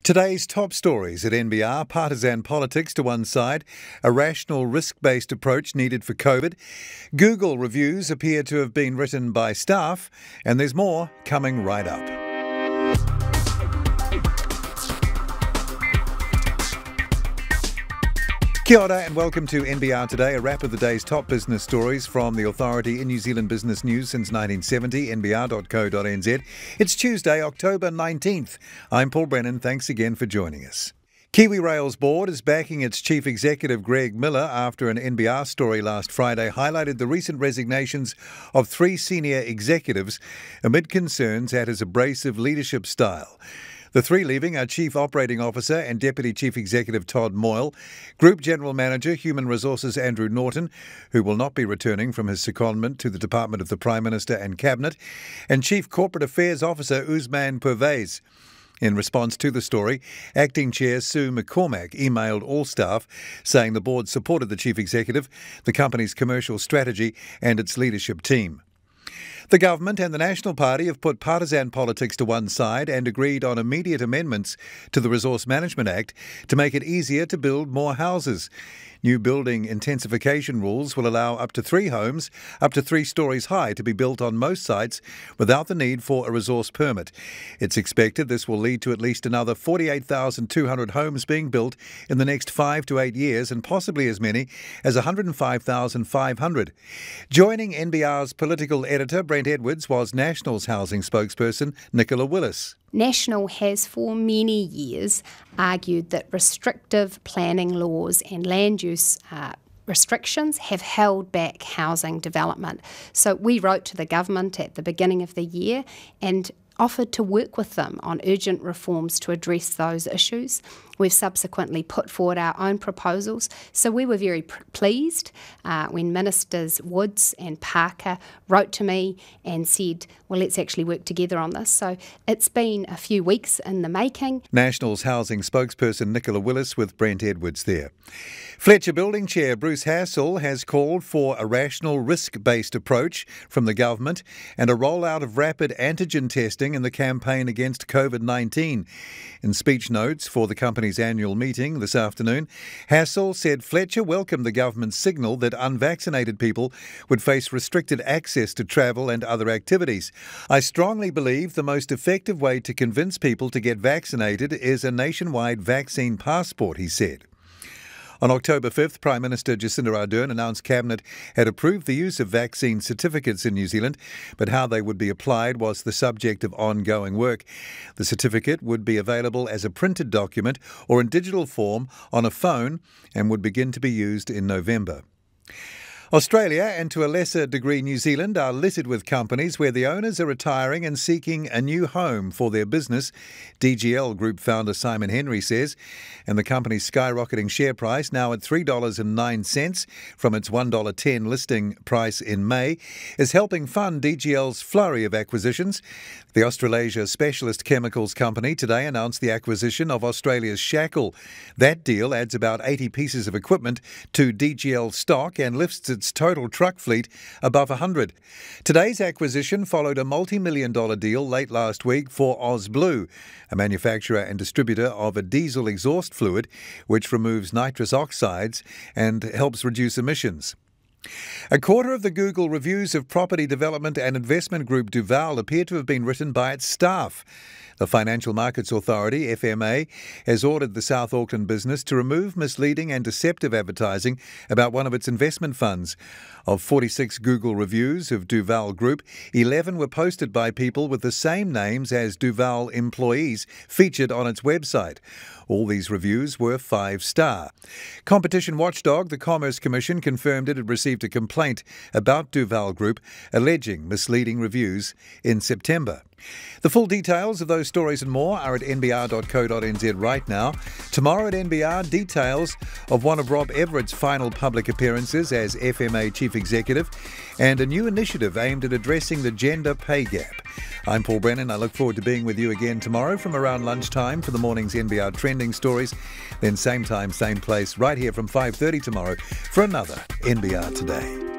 Today's top stories at NBR: partisan politics to one side, a rational risk-based approach needed for COVID, Google reviews appear to have been written by staff, and there's more coming right up. Kia ora and welcome to NBR Today, a wrap of the day's top business stories from the authority in New Zealand business news since 1970, nbr.co.nz. It's Tuesday, October 19th. I'm Paul Brennan. Thanks again for joining us. KiwiRail's board is backing its chief executive Greg Miller after an NBR story last Friday highlighted the recent resignations of 3 senior executives amid concerns at his abrasive leadership style. The 3 leaving are Chief Operating Officer and Deputy Chief Executive Todd Moyle, Group General Manager Human Resources Andrew Norton, who will not be returning from his secondment to the Department of the Prime Minister and Cabinet, and Chief Corporate Affairs Officer Usman Pervez. In response to the story, Acting Chair Sue McCormack emailed all staff saying the board supported the Chief Executive, the company's commercial strategy and its leadership team. The government and the National Party have put partisan politics to one side and agreed on immediate amendments to the Resource Management Act to make it easier to build more houses. New building intensification rules will allow up to 3 homes, up to 3 stories high, to be built on most sites without the need for a resource permit. It's expected this will lead to at least another 48,200 homes being built in the next 5 to 8 years and possibly as many as 105,500. Joining NBR's political editor Brent Edwards was National's housing spokesperson Nicola Willis. National has for many years argued that restrictive planning laws and land use restrictions have held back housing development. So we wrote to the government at the beginning of the year and offered to work with them on urgent reforms to address those issues. We've subsequently put forward our own proposals. So we were very pleased when Ministers Woods and Parker wrote to me and said, well, let's actually work together on this. So it's been a few weeks in the making. National's housing spokesperson Nicola Willis with Brent Edwards there. Fletcher Building Chair Bruce Hassell has called for a rational risk-based approach from the government and a rollout of rapid antigen testing in the campaign against COVID-19. In speech notes for the company's annual meeting this afternoon, Hassell said Fletcher welcomed the government's signal that unvaccinated people would face restricted access to travel and other activities. I strongly believe the most effective way to convince people to get vaccinated is a nationwide vaccine passport, he said. On October 5th, Prime Minister Jacinda Ardern announced Cabinet had approved the use of vaccine certificates in New Zealand, but how they would be applied was the subject of ongoing work. The certificate would be available as a printed document or in digital form on a phone and would begin to be used in November. Australia, and to a lesser degree New Zealand, are littered with companies where the owners are retiring and seeking a new home for their business, DGL Group founder Simon Henry says, and the company's skyrocketing share price, now at $3.09 from its $1.10 listing price in May, is helping fund DGL's flurry of acquisitions. The Australasia specialist chemicals company today announced the acquisition of Australia's Shackle. That deal adds about 80 pieces of equipment to DGL stock and lifts its total truck fleet above 100. Today's acquisition followed a multi-million-dollar deal late last week for OzBlue, a manufacturer and distributor of a diesel exhaust fluid which removes nitrous oxides and helps reduce emissions. A quarter of the Google reviews of property development and investment group Duval appear to have been written by its staff. The Financial Markets Authority, FMA, has ordered the South Auckland business to remove misleading and deceptive advertising about one of its investment funds. Of 46 Google reviews of Duval Group, 11 were posted by people with the same names as Duval employees featured on its website. All these reviews were 5-star. Competition watchdog, the Commerce Commission, confirmed it had received a complaint about Duval Group alleging misleading reviews in September. The full details of those stories and more are at nbr.co.nz right now. Tomorrow at NBR, details of one of Rob Everett's final public appearances as FMA Chief Executive and a new initiative aimed at addressing the gender pay gap. I'm Paul Brennan. I look forward to being with you again tomorrow from around lunchtime for the morning's NBR trending stories. Then same time, same place, right here from 5:30 tomorrow for another NBR Today.